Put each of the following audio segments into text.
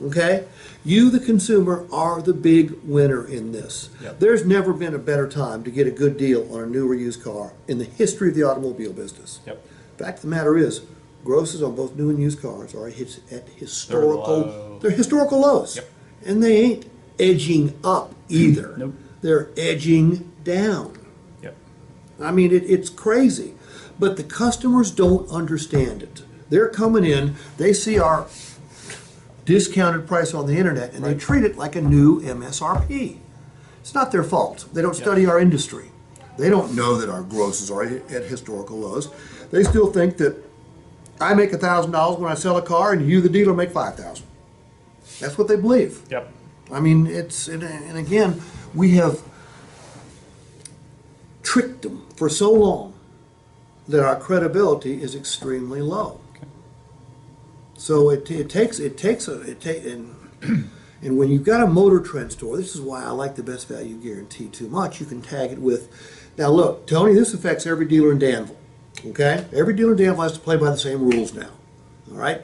Okay? You, the consumer, are the big winner in this. Yep. There's never been a better time to get a good deal on a new or used car in the history of the automobile business. Yep. Fact of the matter is, grosses on both new and used cars are at historical, low. they're historical lows. Yep. And they ain't edging up either. Nope. They're edging down. Yep. I mean, it's crazy. But the customers don't understand it. They're coming in, they see our discounted price on the internet, and they Right. treat it like a new MSRP. It's not their fault. They don't study our industry. They don't know that our grosses are at historical lows. They still think that I make $1,000 when I sell a car, and you, the dealer, make $5,000. That's what they believe. Yep. I mean, and again, we have tricked them for so long that our credibility is extremely low. Okay. So and when you've got a Motor Trend store, this is why I like the Best Value Guarantee too much. You can tag it with, now look, Tony, this affects every dealer in Danville. Okay, every dealer in Danville has to play by the same rules now. All right.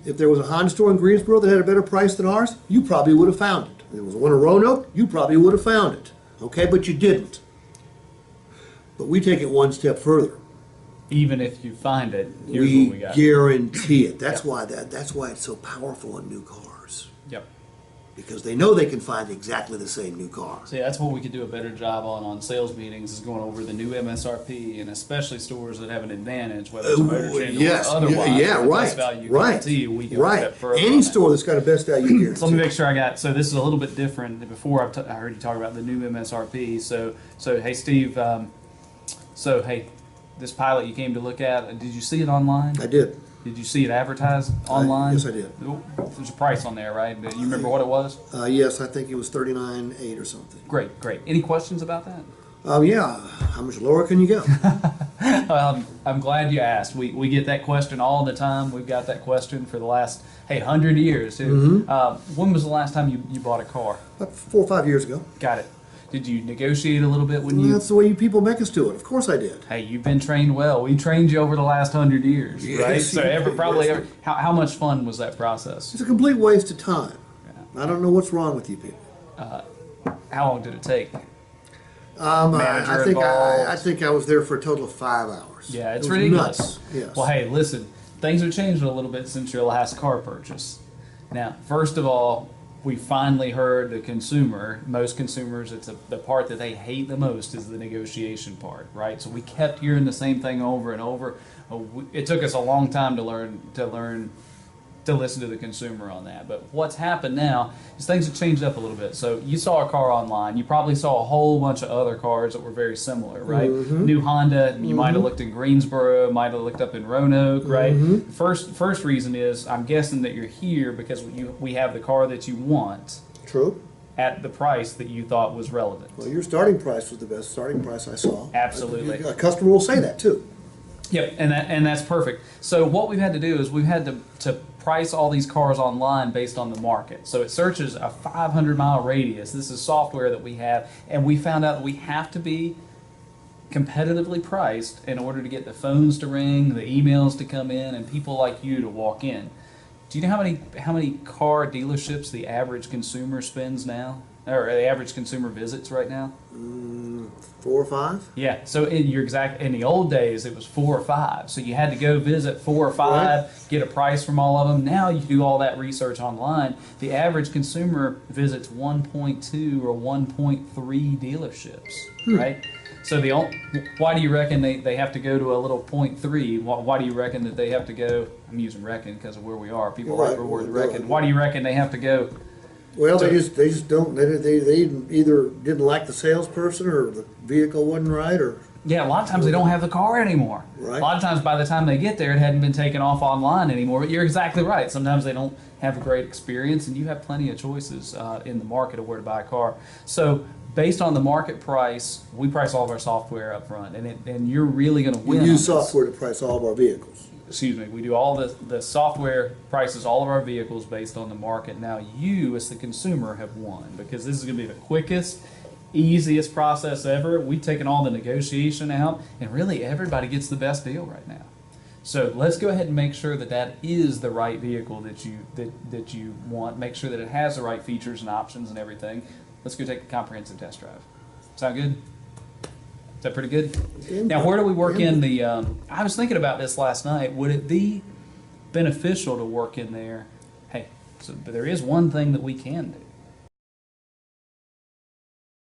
If there was a Honda store in Greensboro that had a better price than ours, you probably would have found it. If there was one in Roanoke, you probably would have found it. Okay, but you didn't. But we take it one step further. Even if you find it, here's We what we got. guarantee it. That's Yep. that's why it's so powerful on new cars. Yep. Because they know they can find exactly the same new car. See, that's what we could do a better job on sales meetings, is going over the new MSRP, and especially stores that have an advantage, whether it's a Motor Trend yes, or otherwise. yeah, with the right, Best Value right, Guarantee, we go a right. step further Any on that. store that's got a Best Value guarantee. So let me make sure I got. So this is a little bit different. Before I heard you talk about the new MSRP. So hey, Steve. So hey, this pilot you came to look at. Did you see it online? I did. Did you see it advertised online? Yes, I did. There's a price on there, right? Do you remember what it was? Yes, I think it was 39.8 or something. Great. Any questions about that? Yeah. How much lower can you go? I'm glad you asked. We get that question all the time. We've got that question for the last 100 years. Too. When was the last time you bought a car? About 4 or 5 years ago. Got it. Did you negotiate a little bit when Well, you? that's the way you people make us do it. Of course I did. Hey, you've been trained well. We trained you over the last 100 years, Yes, right? So you did, yes. how much fun was that process? It's a complete waste of time. I don't know what's wrong with you people. How long did it take? I think involved. I think I was there for a total of 5 hours. Yeah, it's It was ridiculous. nuts. Yes. Well, hey, listen, things have changed a little bit since your last car purchase. Now, first of all, we finally heard the consumer. Most consumers, the part that they hate the most is the negotiation part, right? So we kept hearing the same thing over and over. It took us a long time to learn to listen to the consumer on that. But what's happened now is things have changed up a little bit. So you saw a car online. You probably saw a whole bunch of other cars that were very similar, right? New Honda. You might have looked in Greensboro, might have looked up in Roanoke, right? First reason is I'm guessing that you're here because we have the car that you want True. at the price that you thought was relevant. Well, your starting price was the best starting price I saw. Absolutely. A customer will say that too. Yep, and that's perfect. So what we've had to do is we've had to price all these cars online based on the market. So it searches a 500-mile radius. This is software that we have, and we found out that we have to be competitively priced in order to get the phones to ring, the emails to come in, and people like you to walk in. Do you know how many car dealerships the average consumer spends now, or the average consumer visits right now? 4 or 5. Yeah, so in the old days it was 4 or 5. So you had to go visit 4 or 5, Right. get a price from all of them. Now you do all that research online. The average consumer visits 1.2 or 1.3 dealerships, right? So why do you reckon they have to go to a little 0.3? Why do you reckon that they have to go? I'm using reckon because of where we are. People Right. like the word reckon. Why do you reckon they have to go? Well, So- they just don't. They either didn't like the salesperson, or the vehicle wasn't right, or Yeah, a lot of times they don't have the car anymore. Right. A lot of times by the time they get there, it hadn't been taken off online anymore. But you're exactly right. Sometimes they don't have a great experience, and you have plenty of choices in the market of where to buy a car. So based on the market price, we price all of our software up front, and you're really going to we win. on use this. software to price all of our vehicles. Excuse me, we do all the software prices all of our vehicles based on the market. Now you, as the consumer, have won because this is going to be the quickest, easiest process ever. We've taken all the negotiation out, and really everybody gets the best deal right now. So let's go ahead and make sure that that is the right vehicle that you want. Make sure that it has the right features and options and everything. Let's go take a comprehensive test drive. Sound good? Is that pretty good? Now, where do we work in the? I was thinking about this last night. Would it be beneficial to work in there? Hey, but there is one thing that we can do.